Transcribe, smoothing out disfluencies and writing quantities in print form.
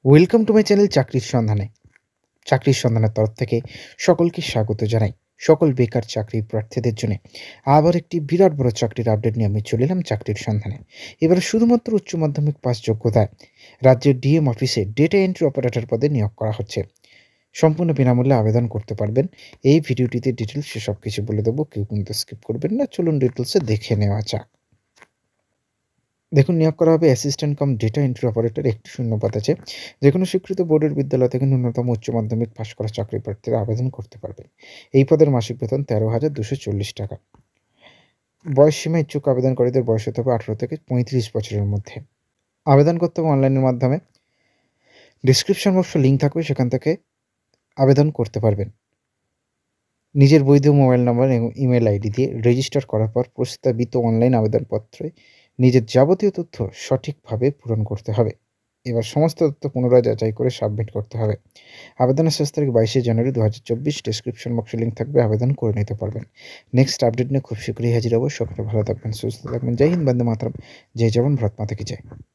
Welcome to my channel চাকরির সন্ধানে। চাকরির সন্ধানের তরফ থেকে সকলকে স্বাগত জানাই। সকল বেকার চাকরি প্রার্থীদের জন্য আবার একটি বিরাট বড় চাকরির আপডেট নিয়ে আমি চলে এলাম চাকরির সন্ধানে। এবারে শুধুমাত্র উচ্চ মাধ্যমিক পাস যোগ্যতায় রাজ্যের ডিএম অফিসে ডেটা এন্ট্রি অপারেটর পদে নিয়োগ করা হচ্ছে। সম্পূর্ণ বিনামূল্যে আবেদন করতে পারবেন। এই ভিডিওটিতে ডিটেলসে সব কিছু বলে দেবো, কেউ কিন্তু স্কিপ করবেন না। চলুন ডিটেলসে দেখে নেওয়া যাক। দেখুন, নিয়োগ করা হবে assistant cum data entry operator. একটি শূন্যপদ আছে। যেকোনো স্বীকৃত বোর্ডের বিদ্যালয় থেকে ন্যূনতম উচ্চ মাধ্যমিক পাস করা চাকরি প্রার্থীরা আবেদন করতে পারবেন। এই পদের মাসিক বেতন 13,240 টাকা। বয়স সীমা ইচ্ছুক আবেদনকারীদের বয়স হতে হবে 18 থেকে 35 বছরের মধ্যে। আবেদন করতে হবে অনলাইনের মাধ্যমে। ডিসক্রিপশন বক্সে লিঙ্ক থাকবে, সেখান থেকে আবেদন করতে পারবেন। নিজের বৈধ মোবাইল নম্বর এবং ইমেল আইডি দিয়ে রেজিস্টার করার পর প্রস্তাবিত অনলাইন আবেদনপত্রে নিজের যাবতীয় তথ্য সঠিকভাবে পূরণ করতে হবে। এবার সমস্ত তথ্য পুনরায় যাচাই করে সাবমিট করতে হবে। আবেদনের শেষ তারিখ 22শে জানুয়ারি 2024। ডেসক্রিপশন বক্সে লিঙ্ক থাকবে, আবেদন করে নিতে পারবেন। নেক্সট আপডেট নিয়ে খুব শীঘ্রই হাজির হব। সকলে ভালো থাকবেন, সুস্থ থাকবেন। জয় হিন্দ, বন্দে মাতরম। জয় জওয়ান, ভারত মাতা কি জয়।